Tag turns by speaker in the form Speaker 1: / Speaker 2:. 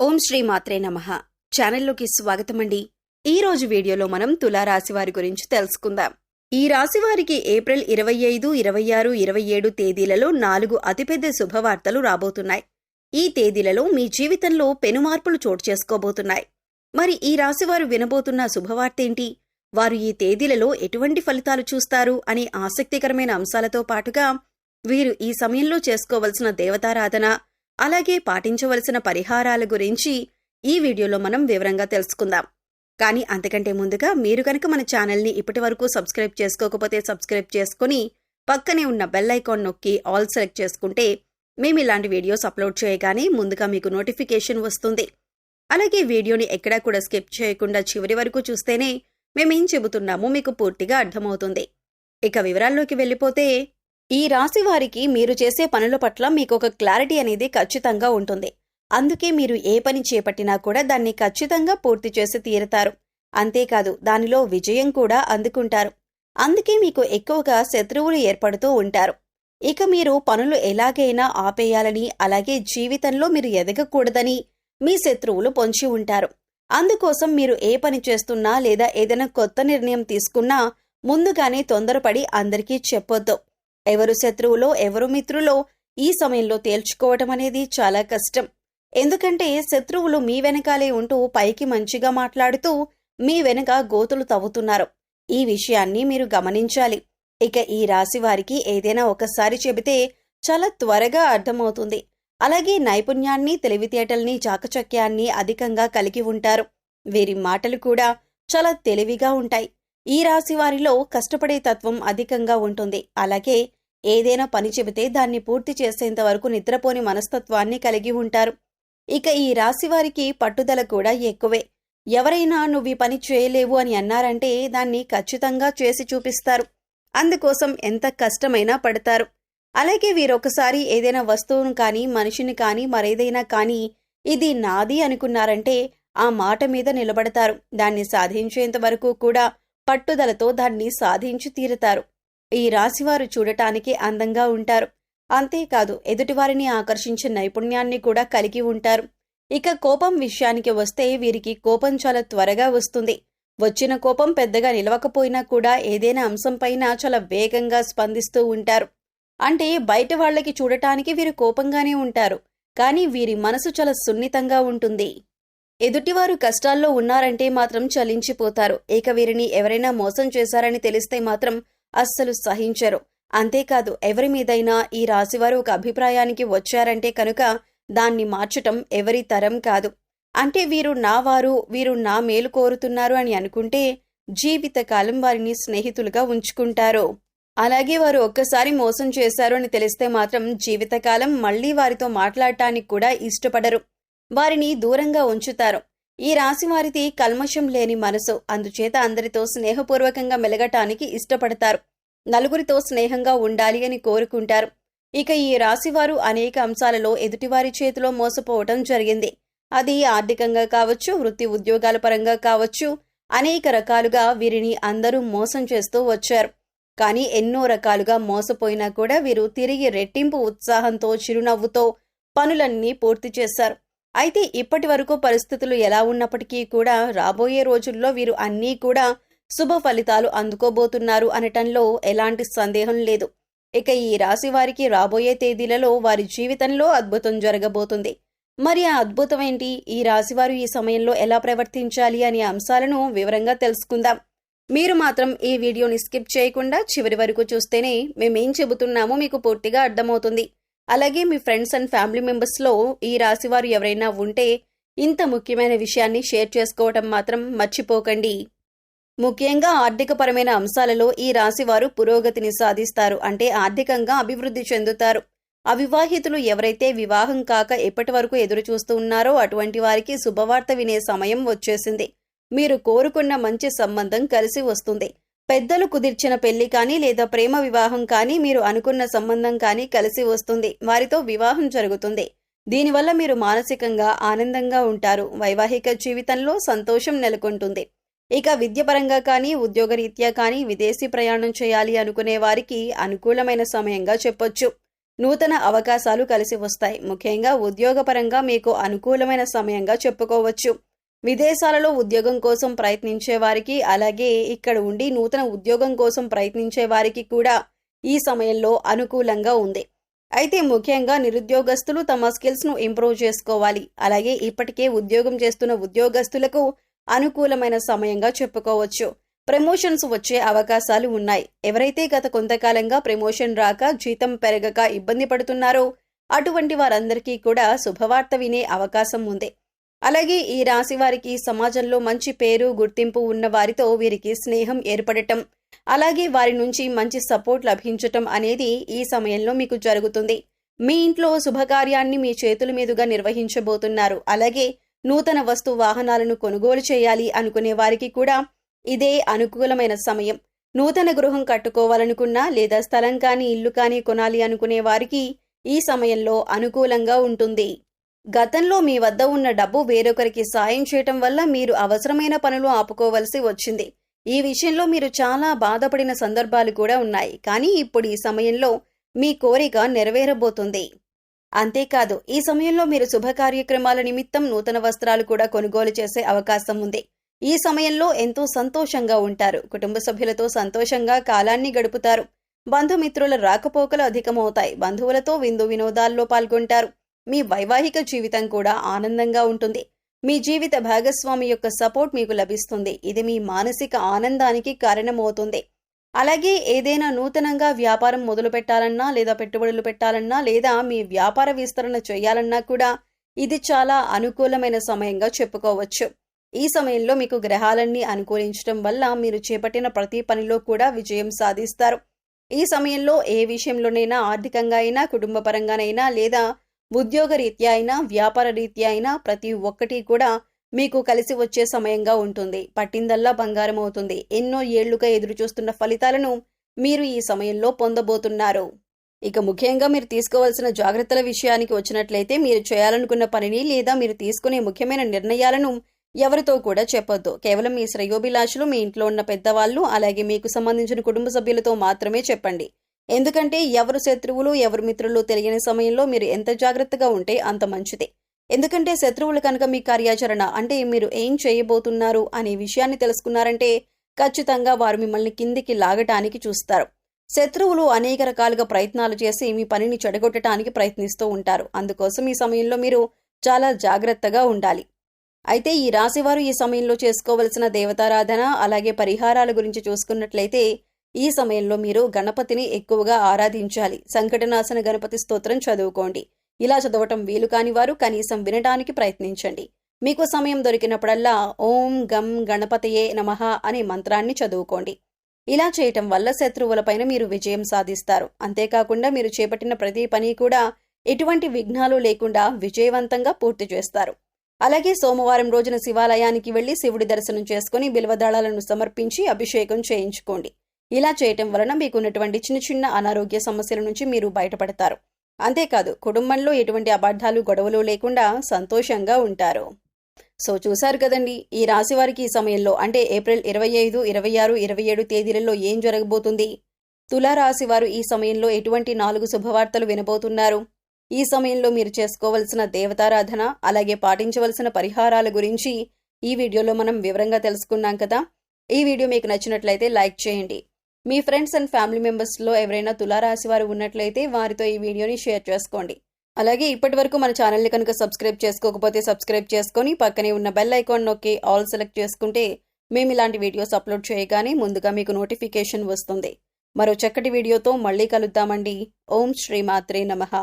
Speaker 1: ఓం శ్రీ మాత్రే నమః. ఛానల్లోకి స్వాగతమండి. ఈ రోజు వీడియోలో మనం తులారాశి వారి గురించి తెలుసుకుందాం. ఈ రాశి వారికి ఏప్రిల్ 25, 26, 27 తేదీలలో 4 అతిపెద్ద శుభవార్తలు రాబోతున్నాయి. ఈ తేదీలలో మీ జీవితంలో పెనుమార్పులు చోటు చేసుకోబోతున్నాయి. మరి ఈ రాశి వారు వినబోతున్న శుభవార్తేంటి? వారు ఈ తేదీలలో ఎటువంటి ఫలితాలు చూస్తారు అనే ఆసక్తికరమైన అంశాలతో పాటుగా వీరు ఈ సమయంలో చేసుకోవలసిన దేవతారాధన, అలాగే పాటించవలసిన పరిహారాల గురించి ఈ వీడియోలో మనం వివరంగా తెలుసుకుందాం. కానీ అంతకంటే ముందుగా మీరు కనుక మన ఛానల్ని ఇప్పటివరకు సబ్స్క్రైబ్ చేసుకోకపోతే సబ్స్క్రైబ్ చేసుకుని పక్కనే ఉన్న బెల్ ఐకాన్ నొక్కి ఆల్ సెలెక్ట్ చేసుకుంటే మేము ఇలాంటి వీడియోస్ అప్లోడ్ చేయగానే ముందుగా మీకు నోటిఫికేషన్ వస్తుంది. అలాగే వీడియోని ఎక్కడా కూడా స్కిప్ చేయకుండా చివరి వరకు చూస్తేనే మేమేం చెబుతున్నామో మీకు పూర్తిగా అర్థమవుతుంది. ఇక వివరాల్లోకి వెళ్ళిపోతే, ఈ రాశి వారికి మీరు చేసే పనుల పట్ల మీకు ఒక క్లారిటీ అనేది ఖచ్చితంగా ఉంటుంది. అందుకే మీరు ఏ పని చేపట్టినా కూడా దాన్ని ఖచ్చితంగా పూర్తి చేసి తీరుతారు. అంతేకాదు దానిలో విజయం కూడా అందుకుంటారు. అందుకే మీకు ఎక్కువగా శత్రువులు ఏర్పడుతూ ఉంటారు. ఇక మీరు పనులు ఎలాగైనా ఆపేయాలని, అలాగే జీవితంలో మీరు ఎదగకూడదని మీ శత్రువులు పొంచి ఉంటారు. అందుకోసం మీరు ఏ పని చేస్తున్నా లేదా ఏదైనా కొత్త నిర్ణయం తీసుకున్నా ముందుగానే తొందరపడి అందరికీ చెప్పొద్దు. ఎవరు శత్రువులో ఎవరు మిత్రులో ఈ సమయంలో తేల్చుకోవటం అనేది చాలా కష్టం. ఎందుకంటే శత్రువులు మీ వెనకాలే ఉంటూ పైకి మంచిగా మాట్లాడుతూ మీ వెనక గోతులు తవ్వుతున్నారు. ఈ విషయాన్ని మీరు గమనించాలి. ఇక ఈ రాశి వారికి ఏదైనా ఒకసారి చెబితే చాలా త్వరగా అర్థమవుతుంది. అలాగే నైపుణ్యాన్ని, తెలివితేటల్ని, చాకచక్యాన్ని అధికంగా కలిగి ఉంటారు. వీరి మాటలు కూడా చాలా తెలివిగా ఉంటాయి. ఈ రాశి వారిలో కష్టపడే తత్వం అధికంగా ఉంటుంది. అలాగే ఏదైనా పని చెబితే దాన్ని పూర్తి చేసేంత వరకు నిద్రపోని మనస్తత్వాన్ని కలిగి ఉంటారు. ఇక ఈ రాశి వారికి పట్టుదల కూడా ఎక్కువే. ఎవరైనా నువ్వు ఈ పని చేయలేవు అని అన్నారంటే దాన్ని ఖచ్చితంగా చేసి చూపిస్తారు. అందుకోసం ఎంత కష్టమైనా పడతారు. అలాగే వీరొకసారి ఏదైనా వస్తువును కానీ, మనిషిని కానీ, మరేదైనా కానీ ఇది నాది అనుకున్నారంటే ఆ మాట మీద నిలబడతారు. దాన్ని సాధించేంత వరకు కూడా పట్టుదలతో దాన్ని సాధించి తీరుతారు. ఈ రాశివారు చూడటానికి అందంగా ఉంటారు. అంతేకాదు ఎదుటివారిని ఆకర్షించే నైపుణ్యాన్ని కూడా కలిగి ఉంటారు. ఇక కోపం విషయానికి వస్తే వీరికి కోపం చాలా త్వరగా వస్తుంది. వచ్చిన కోపం పెద్దగా నిలవకపోయినా కూడా ఏదైనా అంశంపైన చాలా వేగంగా స్పందిస్తూ ఉంటారు. అంటే బయట వాళ్ళకి చూడటానికి వీరు కోపంగానే ఉంటారు, కానీ వీరి మనసు చాలా సున్నితంగా ఉంటుంది. ఎదుటివారు కష్టాల్లో ఉన్నారంటే మాత్రం చలించిపోతారు. ఇక వీరిని ఎవరైనా మోసం చేశారని తెలిస్తే మాత్రం అస్సలు సహించరు. అంతేకాదు ఎవరి మీదైనా ఈ రాశివారు ఒక అభిప్రాయానికి వచ్చారంటే కనుక దాన్ని మార్చటం ఎవరి తరం కాదు. అంటే వీరు నా వారు, వీరు నా మేలు కోరుతున్నారు అని అనుకుంటే జీవితకాలం వారిని స్నేహితులుగా ఉంచుకుంటారు. అలాగే వారు ఒక్కసారి మోసం చేశారు అని తెలిస్తే మాత్రం జీవితకాలం మళ్లీ వారితో మాట్లాడటానికి కూడా ఇష్టపడరు. వారిని దూరంగా ఉంచుతారు. ఈ రాశి వారిది కల్మషం లేని మనసు. అందుచేత అందరితో స్నేహపూర్వకంగా మెలగటానికి ఇష్టపడతారు. నలుగురితో స్నేహంగా ఉండాలి అని కోరుకుంటారు. ఇక ఈ రాశివారు అనేక అంశాలలో ఎదుటివారి చేతిలో మోసపోవటం జరిగింది. అది ఆర్థికంగా కావచ్చు, వృత్తి ఉద్యోగాల పరంగా కావచ్చు, అనేక రకాలుగా వీరిని అందరూ మోసం చేస్తూ వచ్చారు. కానీ ఎన్నో రకాలుగా మోసపోయినా కూడా వీరు తిరిగి రెట్టింపు ఉత్సాహంతో, చిరునవ్వుతో పనులన్నీ పూర్తి చేశారు. అయితే ఇప్పటి వరకు పరిస్థితులు ఎలా ఉన్నప్పటికీ కూడా రాబోయే రోజుల్లో వీరు అన్నీ కూడా శుభ ఫలితాలు అందుకోబోతున్నారు అనటంలో ఎలాంటి సందేహం లేదు. ఇక ఈ రాశి వారికి రాబోయే తేదీలలో వారి జీవితంలో అద్భుతం జరగబోతుంది. మరి ఆ అద్భుతం ఏంటి, ఈ రాశివారు ఈ సమయంలో ఎలా ప్రవర్తించాలి అనే అంశాలను వివరంగా తెలుసుకుందాం. మీరు మాత్రం ఈ వీడియోని స్కిప్ చేయకుండా చివరి వరకు చూస్తేనే మేమేం చెబుతున్నామో మీకు పూర్తిగా అర్థమవుతుంది. అలాగే మీ ఫ్రెండ్స్ అండ్ ఫ్యామిలీ మెంబర్స్లో ఈ రాశివారు ఎవరైనా ఉంటే ఇంత ముఖ్యమైన విషయాన్ని షేర్ చేసుకోవటం మాత్రం మర్చిపోకండి. ముఖ్యంగా ఆర్థికపరమైన అంశాలలో ఈ రాశివారు పురోగతిని సాధిస్తారు. అంటే ఆర్థికంగా అభివృద్ధి చెందుతారు. అవివాహితులు ఎవరైతే వివాహం కాక ఎప్పటి వరకు ఎదురు చూస్తూ ఉన్నారో అటువంటి వారికి శుభవార్త వినే సమయం వచ్చేసింది. మీరు కోరుకున్న మంచి సంబంధం కలిసి వస్తుంది. పెద్దలు కుదిర్చిన పెళ్లి కానీ లేదా ప్రేమ వివాహం కానీ, మీరు అనుకున్న సంబంధం కానీ కలిసి వస్తుంది. వారితో వివాహం జరుగుతుంది. దీనివల్ల మీరు మానసికంగా ఆనందంగా ఉంటారు. వైవాహిక జీవితంలో సంతోషం నెలకొంటుంది. ఇక విద్యపరంగా కానీ, ఉద్యోగరీత్యా కానీ విదేశీ ప్రయాణం చేయాలి అనుకునే వారికి అనుకూలమైన సమయంగా చెప్పొచ్చు. నూతన అవకాశాలు కలిసి వస్తాయి. ముఖ్యంగా ఉద్యోగపరంగా మీకు అనుకూలమైన సమయంగా చెప్పుకోవచ్చు. విదేశాలలో ఉద్యోగం కోసం ప్రయత్నించే వారికి, అలాగే ఇక్కడ ఉండి నూతన ఉద్యోగం కోసం ప్రయత్నించే వారికి కూడా ఈ సమయంలో అనుకూలంగా ఉంది. అయితే ముఖ్యంగా నిరుద్యోగస్తులు తమ స్కిల్స్ను ఇంప్రూవ్ చేసుకోవాలి. అలాగే ఇప్పటికే ఉద్యోగం చేస్తున్న ఉద్యోగస్తులకు అనుకూలమైన సమయంగా చెప్పుకోవచ్చు. ప్రమోషన్స్ వచ్చే అవకాశాలు ఉన్నాయి. ఎవరైతే గత కొంతకాలంగా ప్రమోషన్ రాక, జీతం పెరగక ఇబ్బంది పడుతున్నారో అటువంటి వారందరికీ కూడా శుభవార్త వినే అవకాశం ఉంది. అలాగే ఈ రాశి వారికి సమాజంలో మంచి పేరు, గుర్తింపు ఉన్న వారితో వీరికి స్నేహం ఏర్పడటం, అలాగే వారి నుంచి మంచి సపోర్ట్ లభించటం అనేది ఈ సమయంలో మీకు జరుగుతుంది. మీ ఇంట్లో శుభకార్యాన్ని మీ చేతుల మీదుగా నిర్వహించబోతున్నారు. అలాగే నూతన వస్తు వాహనాలను కొనుగోలు చేయాలి అనుకునే వారికి కూడా ఇదే అనుకూలమైన సమయం. నూతన గృహం కట్టుకోవాలనుకున్నా లేదా స్థలం కానీ ఇల్లు కానీ కొనాలి అనుకునే వారికి ఈ సమయంలో అనుకూలంగా ఉంటుంది. గతంలో మీ వద్ద ఉన్న డబ్బు వేరొకరికి సాయం చేయటం వల్ల మీరు అవసరమైన పనులు ఆపుకోవలసి వచ్చింది. ఈ విషయంలో మీరు చాలా బాధపడిన సందర్భాలు కూడా ఉన్నాయి. కానీ ఇప్పుడు ఈ సమయంలో మీ కోరిక నెరవేరబోతుంది. అంతేకాదు, ఈ సమయంలో మీరు శుభ కార్యక్రమాల నిమిత్తం నూతన వస్త్రాలు కూడా కొనుగోలు చేసే అవకాశం ఉంది. ఈ సమయంలో ఎంతో సంతోషంగా ఉంటారు. కుటుంబ సభ్యులతో సంతోషంగా కాలాన్ని గడుపుతారు. బంధుమిత్రుల రాకపోకలు అధికమవుతాయి. బంధువులతో విందు వినోదాల్లో పాల్గొంటారు. మీ వైవాహిక జీవితం కూడా ఆనందంగా ఉంటుంది. మీ జీవిత భాగస్వామి యొక్క సపోర్ట్ మీకు లభిస్తుంది. ఇది మీ మానసిక ఆనందానికి కారణమవుతుంది. అలాగే ఏదైనా నూతనంగా వ్యాపారం మొదలు పెట్టాలన్నా లేదా పెట్టుబడులు పెట్టాలన్నా లేదా మీ వ్యాపార విస్తరణ చేయాలన్నా కూడా ఇది చాలా అనుకూలమైన సమయంగా చెప్పుకోవచ్చు. ఈ సమయంలో మీకు గ్రహాలన్నీ అనుకూలించడం వల్ల మీరు చేపట్టిన ప్రతి పనిలో కూడా విజయం సాధిస్తారు. ఈ సమయంలో ఏ విషయంలోనైనా, ఆర్థికంగా అయినా, కుటుంబ పరంగానైనా లేదా ఉద్యోగ రీత్యా అయినా, వ్యాపార రీత్యా అయినా ప్రతి ఒక్కటి కూడా మీకు కలిసి వచ్చే సమయంగా ఉంటుంది. పట్టిందల్లా బంగారం అవుతుంది. ఎన్నో ఏళ్లుగా ఎదురుచూస్తున్న ఫలితాలను మీరు ఈ సమయంలో పొందబోతున్నారు. ఇక ముఖ్యంగా మీరు తీసుకోవాల్సిన జాగ్రత్తల విషయానికి వచ్చినట్లయితే, మీరు చేయాలనుకున్న పనిని లేదా మీరు తీసుకునే ముఖ్యమైన నిర్ణయాలను ఎవరితో కూడా చెప్పొద్దు. కేవలం మీ శ్రేయోభిలాషులు, మీ ఇంట్లో ఉన్న పెద్దవాళ్ళు, అలాగే మీకు సంబంధించిన కుటుంబ సభ్యులతో మాత్రమే చెప్పండి. ఎందుకంటే ఎవరు శత్రువులు, ఎవరు మిత్రులు తెలియని సమయంలో మీరు ఎంత జాగ్రత్తగా ఉంటే అంత మంచిది. ఎందుకంటే శత్రువులు కనుక మీ కార్యాచరణ అంటే మీరు ఏం చేయబోతున్నారు అనే విషయాన్ని తెలుసుకున్నారంటే ఖచ్చితంగా వారు మిమ్మల్ని కిందికి లాగటానికి చూస్తారు. శత్రువులు అనేక రకాలుగా ప్రయత్నాలు చేసి మీ పనిని చెడగొట్టడానికి ప్రయత్నిస్తూ ఉంటారు. అందుకోసం ఈ సమయంలో మీరు చాలా జాగ్రత్తగా ఉండాలి. అయితే ఈ రాశివారు ఈ సమయంలో చేసుకోవలసిన దేవతారాధన, అలాగే పరిహారాల గురించి చూసుకున్నట్లయితే ఈ సమయంలో మీరు గణపతిని ఎక్కువగా ఆరాధించాలి. సంకటనాశన గణపతి స్తోత్రం చదువుకోండి. ఇలా చదవటం వీలు కాని వారు కనీసం వినడానికి ప్రయత్నించండి. మీకు సమయం దొరికినప్పుడల్లా ఓం గం గణపతయే నమః అనే మంత్రాన్ని చదువుకోండి. ఇలా చేయటం వల్ల శత్రువులపైన మీరు విజయం సాధిస్తారు. అంతేకాకుండా మీరు చేపట్టిన ప్రతి పని కూడా ఎటువంటి విఘ్నాలు లేకుండా విజయవంతంగా పూర్తి చేస్తారు. అలాగే సోమవారం రోజున శివాలయానికి వెళ్లి శివుడి దర్శనం చేసుకుని బిల్వదళాలను సమర్పించి అభిషేకం చేయించుకోండి. ఇలా చేయటం వలన మీకున్నటువంటి చిన్న చిన్న అనారోగ్య సమస్యల నుంచి మీరు బయటపడతారు. అంతేకాదు, కుటుంబంలో ఎటువంటి అబద్ధాలు, గొడవలు లేకుండా సంతోషంగా ఉంటారు. సో చూశారు కదండి, ఈ రాశి వారికి ఈ సమయంలో అంటే ఏప్రిల్ 25, 26, 27 తేదీలలో ఏం జరగబోతుంది. తులారాశి వారు ఈ సమయంలో ఎటువంటి 4 శుభవార్తలు వినబోతున్నారు. ఈ సమయంలో మీరు చేసుకోవలసిన దేవతారాధన, అలాగే పాటించవలసిన పరిహారాల గురించి ఈ వీడియోలో మనం వివరంగా తెలుసుకున్నాం కదా. ఈ వీడియో మీకు నచ్చినట్లయితే లైక్ చేయండి. మీ ఫ్రెండ్స్ అండ్ ఫ్యామిలీ మెంబర్స్లో ఎవరైనా తులారాశి వారు ఉన్నట్లయితే వారితో ఈ వీడియోని షేర్ చేసుకోండి. అలాగే ఇప్పటి వరకు మన ఛానల్ని కనుక సబ్స్క్రైబ్ చేసుకోకపోతే సబ్స్క్రైబ్ చేసుకొని పక్కనే ఉన్న బెల్ ఐకాన్ నొక్కి ఆల్ సెలెక్ట్ చేసుకుంటే మేము ఇలాంటి వీడియోస్ అప్లోడ్ చేయగానే ముందుగా మీకు నోటిఫికేషన్ వస్తుంది. మరో చక్కటి వీడియోతో మళ్ళీ కలుద్దామండి. ఓం శ్రీమాత్రే నమః.